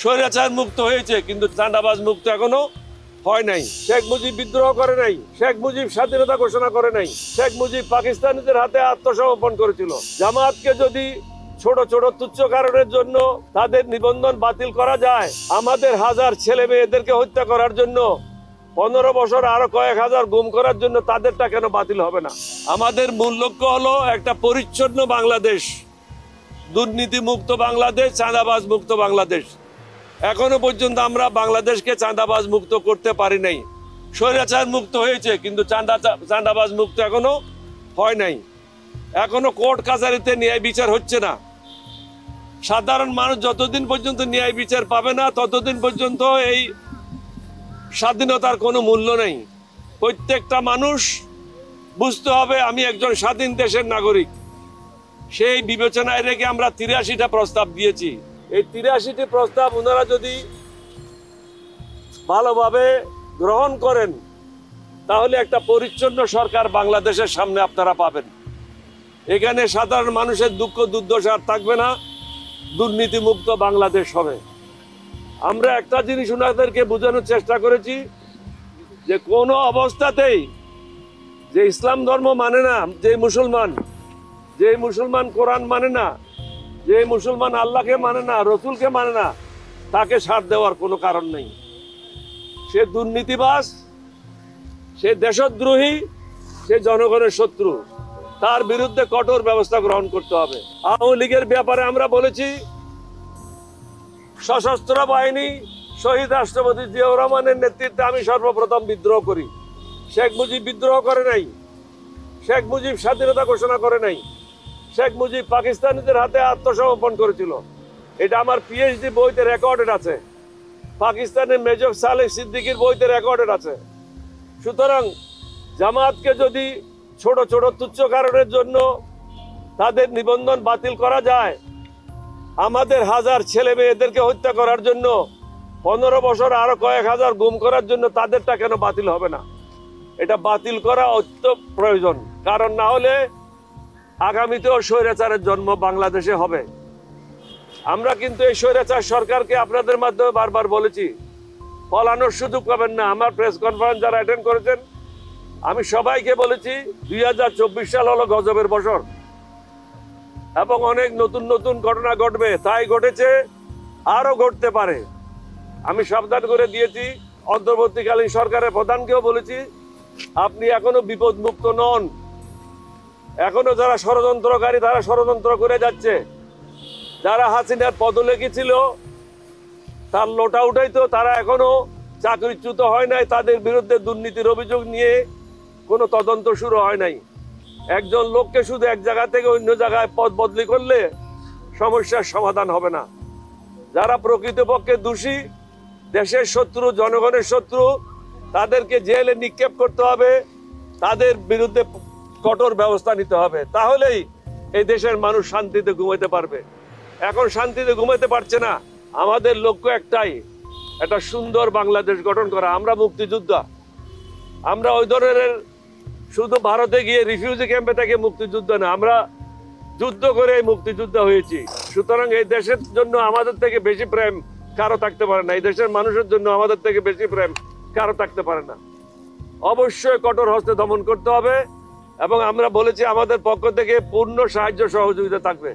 স্বৈরাচার মুক্ত হয়েছে, কিন্তু চাঁদাবাজ মুক্ত এখনো হয় নাই। শেখ মুজিব বিদ্রোহ করে নাই, শেখ মুজিব স্বাধীনতা ঘোষণা করে নাই, শেখ মুজিব পাকিস্তানিদের হাতে আত্মসমর্পণ করেছিল। জামায়াতকে যদি ছোট ছোট তুচ্ছ কারণের জন্য তাদের নিবন্ধন বাতিল করা যায়, আমাদের হাজার ছেলে মেয়েদেরকে হত্যা করার জন্য 15 বছর আরো কয়েক হাজার গুম করার জন্য তাদেরটা কেন বাতিল হবে না? আমাদের মূল লক্ষ্য হলো একটা পরিচ্ছন্ন বাংলাদেশ, দুর্নীতি মুক্ত বাংলাদেশ, চাঁদাবাজ মুক্ত বাংলাদেশ। এখনো পর্যন্ত আমরা বাংলাদেশকে চাঁদাবাজ মুক্ত করতে পারি নাই। স্বৈরাচার মুক্ত হয়েছে, কিন্তু চাঁদাবাজ মুক্ত এখনো হয় নাই। এখনো কোর্ট কাছারিতে ন্যায় বিচার হচ্ছে না। সাধারণ মানুষ যতদিন পর্যন্ত ন্যায় বিচার পাবে না, ততদিন পর্যন্ত এই স্বাধীনতার কোনো মূল্য নেই। প্রত্যেকটা মানুষ বুঝতে হবে আমি একজন স্বাধীন দেশের নাগরিক। সেই বিবেচনায় রেখে আমরা 83টা প্রস্তাব দিয়েছি। এই 83টি প্রস্তাব ওনারা যদি ভালোভাবে গ্রহণ করেন, তাহলে একটা পরিচ্ছন্ন সরকার বাংলাদেশের সামনে আপনারা পাবেন। এখানে সাধারণ মানুষের দুঃখ দুর্দশা আর থাকবে না, দুর্নীতিমুক্ত বাংলাদেশ হবে। আমরা একটা জিনিস ওনাদেরকে বোঝানোর চেষ্টা করেছি যে কোনো অবস্থাতেই যে ইসলাম ধর্ম মানে না, যে মুসলমান কোরআন মানে না, যে মুসলমান আল্লাহকে মানে না, রসুলকে মানে না, তাকে ছাড় দেওয়ার কোনো কারণ নেই। সে দুর্নীতিবাজ, সে দেশদ্রোহী, সে জনগণের শত্রু, তার বিরুদ্ধে কঠোর ব্যবস্থা গ্রহণ করতে হবে। আওয়ামী লীগের ব্যাপারে আমরা বলেছি সশস্ত্র বাহিনী শহীদ রাষ্ট্রপতি জিয়াউর রহমানের নেতৃত্বে আমি সর্বপ্রথম বিদ্রোহ করি। শেখ মুজিব বিদ্রোহ করে নাই, শেখ মুজিব স্বাধীনতা ঘোষণা করে নাই, শেখ মুজিব পাকিস্তানিদের হাতে আত্মসমর্পণ করেছিল। এটা আমার পিএইচডি বইতে রেকর্ডেড আছে, পাকিস্তানের মেজর সালেহ সিদ্দিকীর বইতে রেকর্ডেড আছে। সুতরাং জামায়াতকে যদি ছোট ছোট তুচ্ছ কারণের জন্য তাদের নিবন্ধন বাতিল করা যায়, আমাদের হাজার ছেলে মেয়েদেরকে হত্যা করার জন্য 15 বছর আরো কয়েক হাজার গুম করার জন্য তাদেরটা কেন বাতিল হবে না? এটা বাতিল করা অত্যন্ত প্রয়োজন, কারণ না হলে আগামীতেও স্বৈরাচারের জন্ম বাংলাদেশে হবে। আমরা কিন্তু এই স্বৈরাচার সরকারকে আপনাদের মাধ্যমে বারবার বলেছি পলানোর সুযোগ পাবেন না। আমার প্রেস কনফারেন্স যারা অ্যাটেন্ড করেছেন, আমি সবাইকে বলেছি 2024 সাল হলো গজবের বছর এবং অনেক নতুন নতুন ঘটনা ঘটবে। তাই ঘটেছে, আরো ঘটতে পারে। আমি সাবধান করে দিয়েছি। অন্তর্বর্তীকালীন সরকারের প্রধানকেও বলেছি আপনি এখনো বিপদ মুক্ত নন। এখনো যারা ষড়যন্ত্রকারী তারা ষড়যন্ত্র করে যাচ্ছে। যারা হাসিনার পদলেখী ছিল তার লোটা উঠাইতো, তারা এখনো চাকরিচ্যুত হয় নাই। তাদের বিরুদ্ধে দুর্নীতির অভিযোগ নিয়ে কোনো তদন্ত শুরু হয় নাই। একজন লোককে শুধু এক জায়গা থেকে অন্য জায়গায় পদ বদলি করলে সমস্যার সমাধান হবে না। যারা প্রকৃতপক্ষে দোষী, দেশের শত্রু, জনগণের শত্রু, তাদেরকে জেলে নিক্ষেপ করতে হবে, তাদের বিরুদ্ধে কঠোর ব্যবস্থা নিতে হবে। তাহলেই এই দেশের মানুষ শান্তিতে ঘুমাইতে পারবে। এখন শান্তিতে ঘুমাইতে পারছে না। আমাদের লক্ষ্য একটাই, একটা সুন্দর বাংলাদেশ গঠন করা। আমরা মুক্তিযোদ্ধা, আমরা ওই ধরনের শুধু ভারতে গিয়ে রিফিউজি ক্যাম্পে থেকে মুক্তিযুদ্ধ না, আমরা যুদ্ধ করে মুক্তিযোদ্ধা হয়েছি। সুতরাং এই দেশের জন্য আমাদের থেকে বেশি প্রেম কারো থাকতে পারে না, এই দেশের মানুষের জন্য আমাদের থেকে বেশি প্রেম কারো থাকতে পারে না। অবশ্যই কঠোর হস্তে দমন করতে হবে এবং আমরা বলেছি আমাদের পক্ষ থেকে পূর্ণ সাহায্য সহযোগিতা থাকবে।